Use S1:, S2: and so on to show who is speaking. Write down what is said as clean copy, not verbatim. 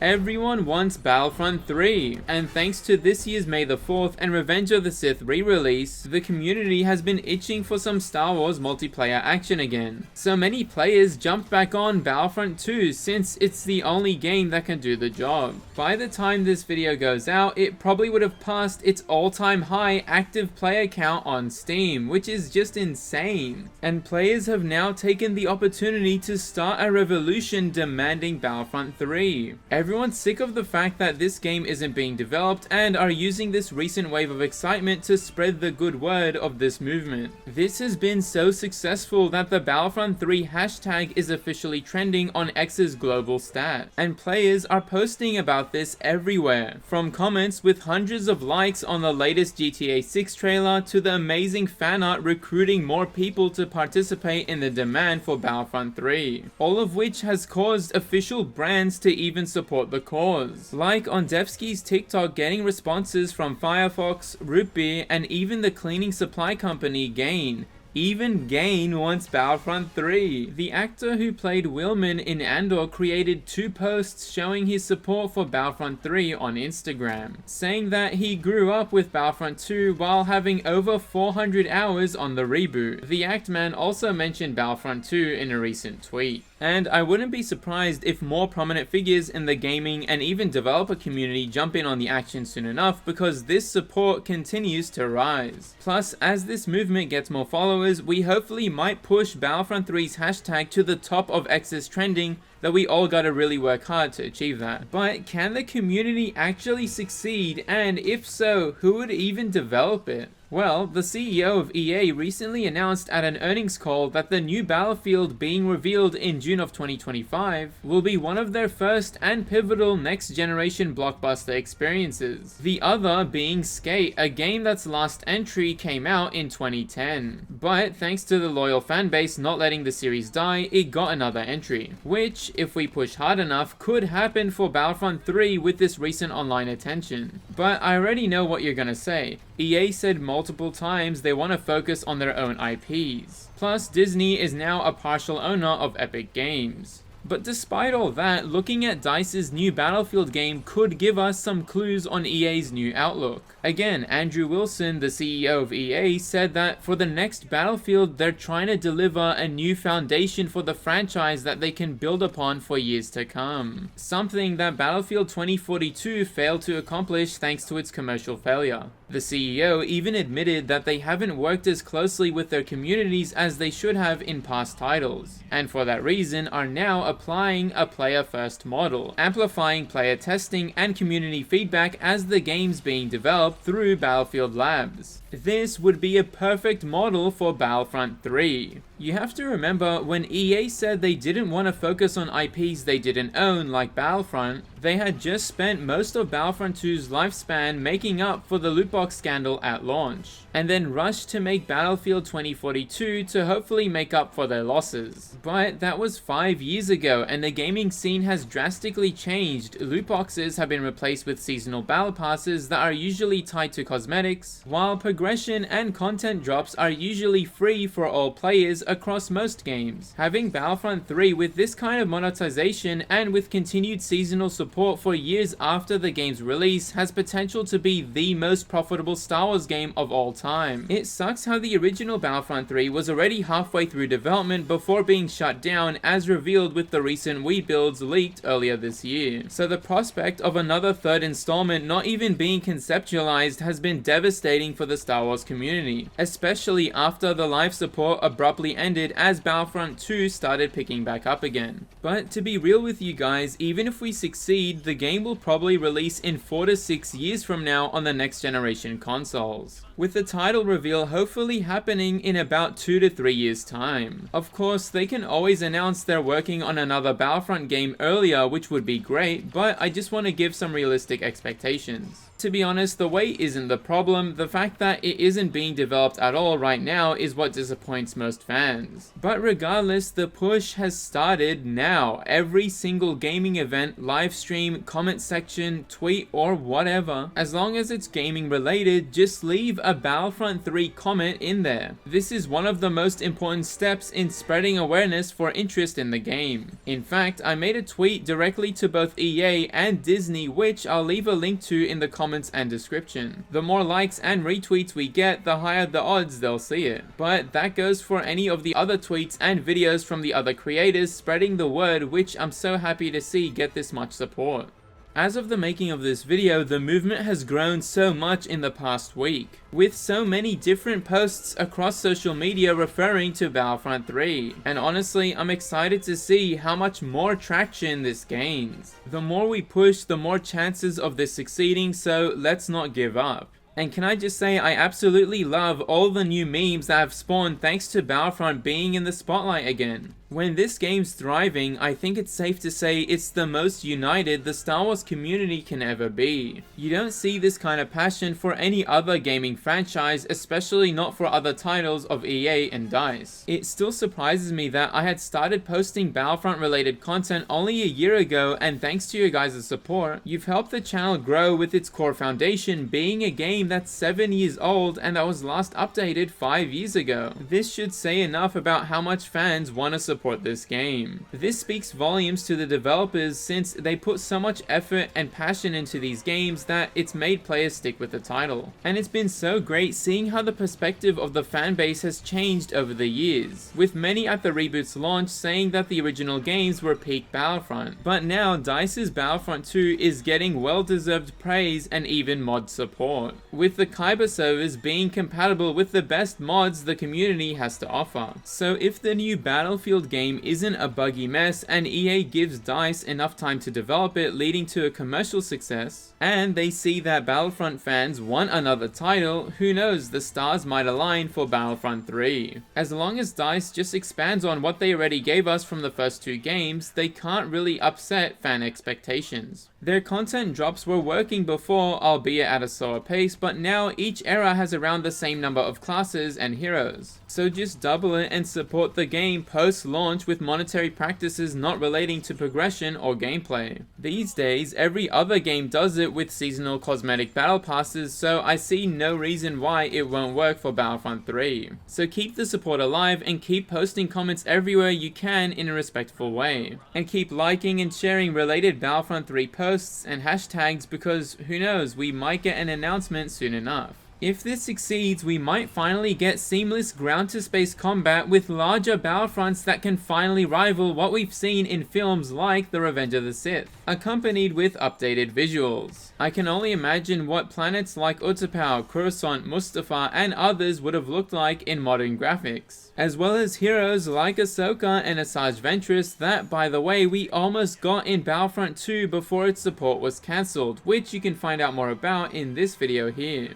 S1: Everyone wants Battlefront 3, and thanks to this year's May the 4th and Revenge of the Sith re-release, the community has been itching for some Star Wars multiplayer action again. So many players jumped back on Battlefront 2 since it's the only game that can do the job. By the time this video goes out, it probably would have passed its all-time high active player count on Steam, which is just insane. And players have now taken the opportunity to start a revolution demanding Battlefront 3. Everyone's sick of the fact that this game isn't being developed and are using this recent wave of excitement to spread the good word of this movement. This has been so successful that the Battlefront 3 hashtag is officially trending on X's global stat, and players are posting about this everywhere, from comments with hundreds of likes on the latest GTA 6 trailer to the amazing fan art recruiting more people to participate in the demand for Battlefront 3, all of which has caused official brands to even support the cause. Like on Devsky's TikTok getting responses from Firefox, Root Beer, and even the cleaning supply company Gain. Even Gain wants Battlefront 3. The actor who played Willman in Andor created 2 posts showing his support for Battlefront 3 on Instagram, saying that he grew up with Battlefront 2 while having over 400 hours on the reboot. The Actman also mentioned Battlefront 2 in a recent tweet. And I wouldn't be surprised if more prominent figures in the gaming and even developer community jump in on the action soon enough, because this support continues to rise. Plus, as this movement gets more followers, we hopefully might push Battlefront 3's hashtag to the top of X's trending, though we all gotta really work hard to achieve that. But can the community actually succeed, and if so, who would even develop it? Well, the CEO of EA recently announced at an earnings call that the new Battlefield being revealed in June of 2025 will be one of their first and pivotal next-generation blockbuster experiences. The other being Skate, a game that's last entry came out in 2010. But thanks to the loyal fanbase not letting the series die, it got another entry, which, if we push hard enough, could happen for Battlefront 3 with this recent online attention. But I already know what you're gonna say. EA said multiple times they want to focus on their own IPs. Plus, Disney is now a partial owner of Epic Games. But despite all that, looking at DICE's new Battlefield game could give us some clues on EA's new outlook. Again, Andrew Wilson, the CEO of EA, said that for the next Battlefield, they're trying to deliver a new foundation for the franchise that they can build upon for years to come. Something that Battlefield 2042 failed to accomplish thanks to its commercial failure. The CEO even admitted that they haven't worked as closely with their communities as they should have in past titles, and for that reason are now applying a player-first model, amplifying player testing and community feedback as the game's being developed through Battlefield Labs. This would be a perfect model for Battlefront 3. You have to remember, when EA said they didn't want to focus on IPs they didn't own like Battlefront, they had just spent most of Battlefront 2's lifespan making up for the loot box scandal at launch, and then rushed to make Battlefield 2042 to hopefully make up for their losses. But that was 5 years ago, and the gaming scene has drastically changed. Loot boxes have been replaced with seasonal battle passes that are usually tied to cosmetics, while progression and content drops are usually free for all players across most games. Having Battlefront 3 with this kind of monetization and with continued seasonal support for years after the game's release has potential to be the most profitable Star Wars game of all time. It sucks how the original Battlefront 3 was already halfway through development before being shut down, as revealed with the recent Wii builds leaked earlier this year. So the prospect of another third installment not even being conceptualized has been devastating for the Star Wars community, especially after the live support abruptly ended as Battlefront 2 started picking back up again. But to be real with you guys, even if we succeed, the game will probably release in 4 to 6 years from now on the next generation consoles, with the title reveal hopefully happening in about 2 to 3 years time. Of course, they can always announce they're working on another Battlefront game earlier, which would be great, but I just want to give some realistic expectations. To be honest, the wait isn't the problem. The fact that it isn't being developed at all right now is what disappoints most fans. fans. But regardless, the push has started now. Every single gaming event, live stream, comment section, tweet, or whatever, as long as it's gaming related, just leave a Battlefront 3 comment in there. This is one of the most important steps in spreading awareness for interest in the game. In fact, I made a tweet directly to both EA and Disney, which I'll leave a link to in the comments and description. The more likes and retweets we get, the higher the odds they'll see it. But that goes for any of the other tweets and videos from the other creators spreading the word, which I'm so happy to see get this much support. As of the making of this video, the movement has grown so much in the past week, with so many different posts across social media referring to Battlefront 3. And honestly, I'm excited to see how much more traction this gains. The more we push, the more chances of this succeeding, so let's not give up. And can I just say, I absolutely love all the new memes that have spawned thanks to Battlefront being in the spotlight again. When this game's thriving, I think it's safe to say it's the most united the Star Wars community can ever be. You don't see this kind of passion for any other gaming franchise, especially not for other titles of EA and DICE. It still surprises me that I had started posting Battlefront related content only a year ago, and thanks to your guys' support, you've helped the channel grow with its core foundation being a game that's 7 years old and that was last updated 5 years ago. This should say enough about how much fans want to support this game. This speaks volumes to the developers since they put so much effort and passion into these games that it's made players stick with the title. And it's been so great seeing how the perspective of the fan base has changed over the years, with many at the reboot's launch saying that the original games were peak Battlefront. But now DICE's Battlefront 2 is getting well-deserved praise and even mod support, with the Kyber servers being compatible with the best mods the community has to offer. So if the new Battlefield game isn't a buggy mess and EA gives DICE enough time to develop it, leading to a commercial success, and they see that Battlefront fans want another title, who knows, the stars might align for Battlefront 3. As long as DICE just expands on what they already gave us from the first 2 games, they can't really upset fan expectations. Their content drops were working before, albeit at a slower pace, but now each era has around the same number of classes and heroes. So just double it and support the game post-launch with monetary practices not relating to progression or gameplay. These days, every other game does it with seasonal cosmetic battle passes, so I see no reason why it won't work for Battlefront 3. So keep the support alive and keep posting comments everywhere you can in a respectful way. And keep liking and sharing related Battlefront 3 posts and hashtags, because who knows, we might get an announcement soon enough. If this succeeds, we might finally get seamless ground-to-space combat with larger Battlefronts that can finally rival what we've seen in films like The Revenge of the Sith, accompanied with updated visuals. I can only imagine what planets like Utapau, Coruscant, Mustafar, and others would have looked like in modern graphics, as well as heroes like Ahsoka and Asajj Ventress that, by the way, we almost got in Battlefront 2 before its support was cancelled, which you can find out more about in this video here.